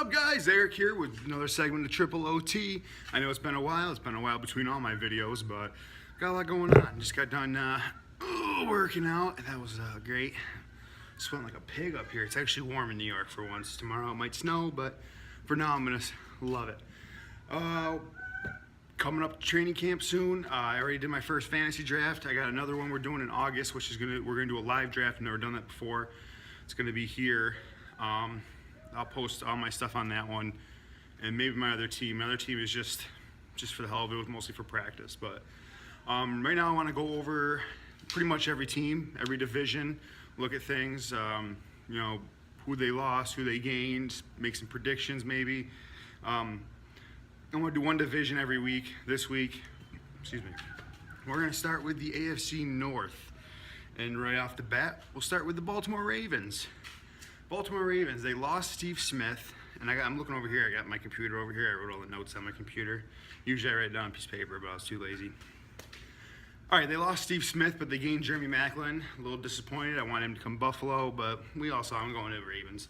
up, guys? Eric here with another segment of Triple OT. I know it's been a while. It's been a while between all my videos, but got a lot going on. Just got done working out, and that was great. Sweating like a pig up here. It's actually warm in New York for once. Tomorrow it might snow, but for now I'm gonna love it. Coming up to training camp soon. I already did my first fantasy draft. I got another one we're doing in August, which is we're gonna do a live draft. I've never done that before. It's gonna be here. I'll post all my stuff on that one, and maybe my other team. My other team is just for the hell of it, mostly for practice. But right now I want to go over pretty much every team, every division, look at things, you know, who they lost, who they gained, make some predictions maybe. I'm going to do one division every week. This week, excuse me, we're going to start with the AFC North. And right off the bat, we'll start with the Baltimore Ravens. Baltimore Ravens, they lost Steve Smith, and I'm looking over here. I got my computer over here. I wrote all the notes on my computer. Usually I write it down on a piece of paper, but I was too lazy. All right, they lost Steve Smith, but they gained Jeremy Maclin. A little disappointed. I wanted him to come Buffalo, but we all saw him going to the Ravens.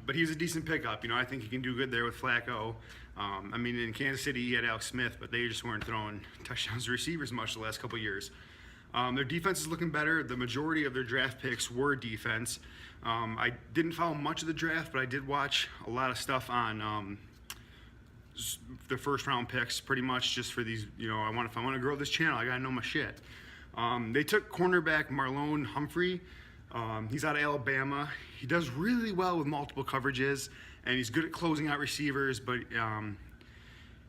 But he was a decent pickup. You know, I think he can do good there with Flacco. I mean, in Kansas City, he had Alex Smith, but they just weren't throwing touchdowns to receivers much the last couple of years. Their defense is looking better. The majority of their draft picks were defense. I didn't follow much of the draft, but I did watch a lot of stuff on the first round picks, pretty much just for these. You know, if I want to grow this channel, I gotta know my shit. They took cornerback Marlon Humphrey. He's out of Alabama. He does really well with multiple coverages, and he's good at closing out receivers. But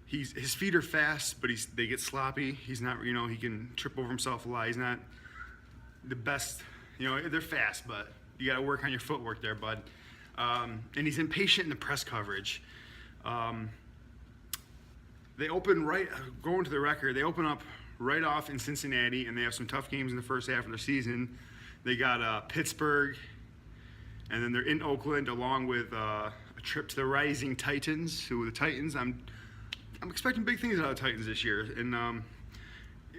his feet are fast, but they get sloppy. He's not, you know, he can trip over himself a lot. He's not the best. You know, they're fast, but you got to work on your footwork there, bud. And he's impatient in the press coverage. They open going to the record, they open up right off in Cincinnati, and they have some tough games in the first half of the season. They got Pittsburgh, and then they're in Oakland, along with a trip to the Rising Titans, who are the Titans. I'm expecting big things out of the Titans this year, and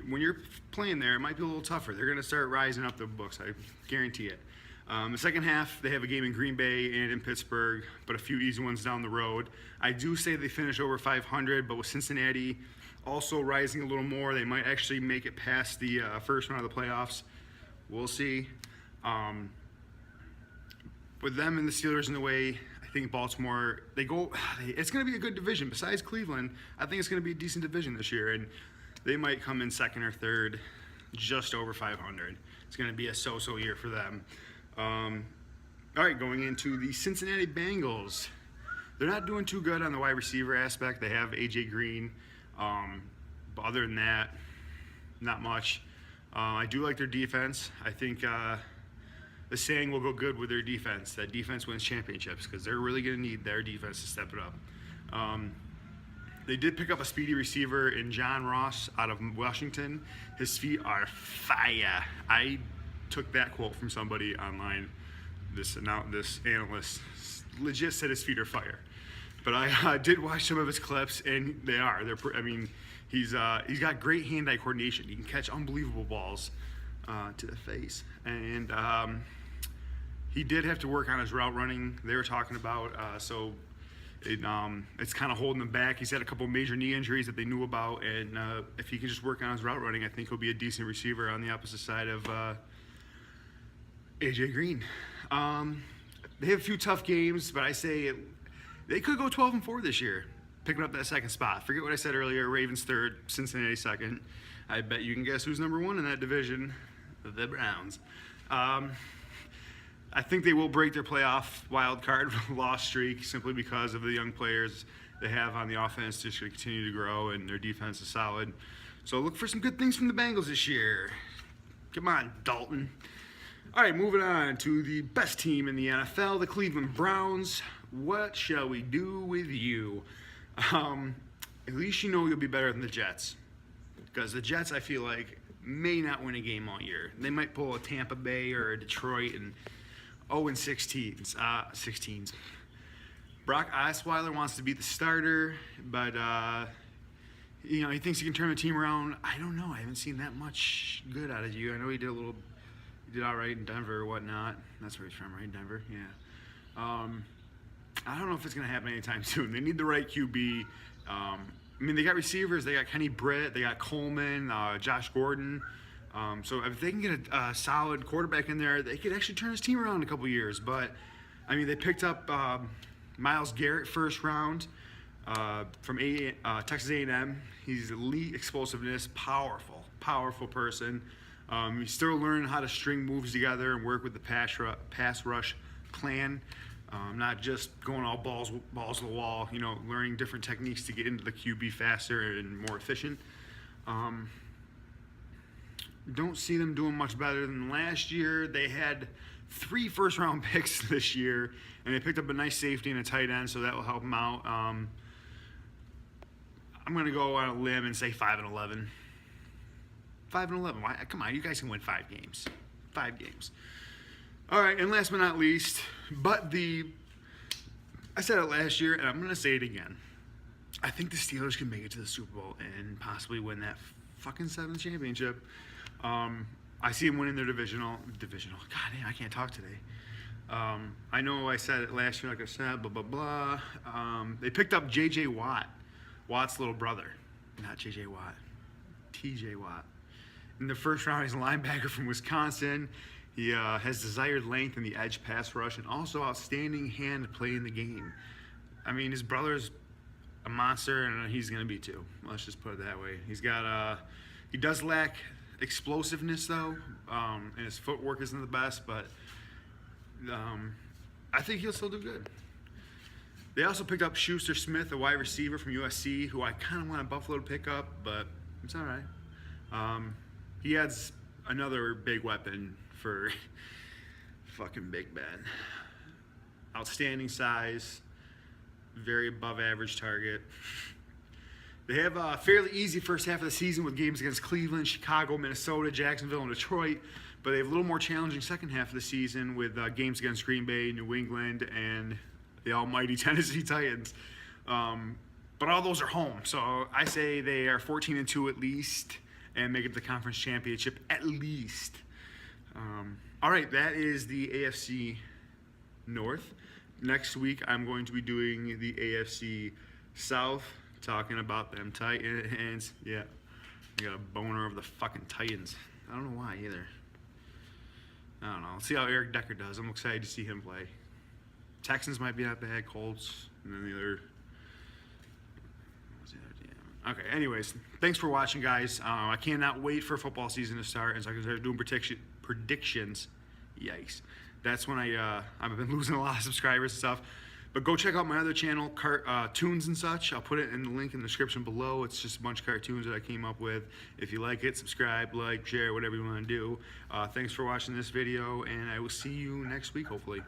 when you're playing there, it might be a little tougher. They're going to start rising up the books, I guarantee it. The second half, they have a game in Green Bay and in Pittsburgh, but a few easy ones down the road. I do say they finish over 500, but with Cincinnati also rising a little more, they might actually make it past the first round of the playoffs. We'll see. With them and the Steelers in the way, I think Baltimore, it's going to be a good division. Besides Cleveland, I think it's going to be a decent division this year, and they might come in second or third, just over 500. It's going to be a so-so year for them. All right, going into the Cincinnati Bengals. They're not doing too good on the wide receiver aspect. They have A.J. Green, but other than that, not much. I do like their defense. I think the saying will go good with their defense, that defense wins championships, because they're really going to need their defense to step it up. They did pick up a speedy receiver in John Ross out of Washington. His feet are fire. I took that quote from somebody online. This analyst legit said his feet are fire. But I did watch some of his clips, and they are. I mean, he's got great hand-eye coordination. He can catch unbelievable balls to the face, and he did have to work on his route running. They were talking about so. It's kind of holding him back. He's had a couple major knee injuries that they knew about, and if he can just work on his route running, I think he'll be a decent receiver on the opposite side of A.J. Green. They have a few tough games, but I say they could go 12-4 this year, picking up that second spot. Forget what I said earlier, Ravens third, Cincinnati second. I bet you can guess who's number one in that division, the Browns. I think they will break their playoff wild card loss streak simply because of the young players they have on the offense just to continue to grow, and their defense is solid. So look for some good things from the Bengals this year. Come on, Dalton. All right, moving on to the best team in the NFL, the Cleveland Browns. What shall we do with you? At least you know you'll be better than the Jets, because the Jets, I feel like, may not win a game all year. They might pull a Tampa Bay or a Detroit and 0-16s. Brock Osweiler wants to be the starter, but you know, he thinks he can turn the team around. I don't know. I haven't seen that much good out of you. I know he did all right in Denver or whatnot. That's where he's from, right? Denver, yeah. I don't know if it's going to happen anytime soon. They need the right QB. I mean, they got receivers. They got Kenny Britt. They got Coleman, Josh Gordon. So if they can get a solid quarterback in there, they could actually turn his team around in a couple years. But, I mean, they picked up Myles Garrett first round from Texas A&M. He's elite explosiveness, powerful person. He's still learning how to string moves together and work with the pass rush plan. Not just going all balls to the wall, you know, learning different techniques to get into the QB faster and more efficient. Don't see them doing much better than last year. They had 3 first-round picks this year, and they picked up a nice safety and a tight end, so that will help them out. I'm going to go on a limb and say 5-11. 5-11. Why? Come on, you guys can win 5 games. 5 games. All right, and last but not least, I said it last year, and I'm going to say it again. I think the Steelers can make it to the Super Bowl and possibly win that fucking 7th championship. I see them winning their divisional. God damn, I can't talk today. I know I said it last year, like I said, blah, blah, blah. They picked up J.J. Watt, Watt's little brother. Not J.J. Watt, T.J. Watt. In the first round, he's a linebacker from Wisconsin. He has desired length in the edge pass rush and also outstanding hand play in the game. I mean, his brother's a monster, and he's going to be too. Let's just put it that way. He does lack explosiveness, though, and his footwork isn't the best, but I think he'll still do good. They also picked up Schuster Smith, a wide receiver from USC, who I kind of want Buffalo to pick up, but it's all right. He adds another big weapon for fucking Big Ben. Outstanding size, very above average target. They have a fairly easy first half of the season with games against Cleveland, Chicago, Minnesota, Jacksonville, and Detroit, but they have a little more challenging second half of the season with games against Green Bay, New England, and the almighty Tennessee Titans. But all those are home, so I say they are 14-2 at least and make it to the conference championship at least. All right, that is the AFC North. Next week, I'm going to be doing the AFC South, talking about them Titans. Yeah, I got a boner over the fucking Titans. I don't know why either. I don't know. Let's see how Eric Decker does. I'm excited to see him play. Texans might be not bad. Colts, and then the other. Okay, anyways, thanks for watching, guys. I cannot wait for football season to start, and so I can start doing predictions. Yikes. That's when I've been losing a lot of subscribers and stuff. But go check out my other channel, cartoons and such. I'll put it in the link in the description below. It's just a bunch of cartoons that I came up with. If you like it, subscribe, like, share, whatever you want to do. Thanks for watching this video, and I will see you next week, hopefully.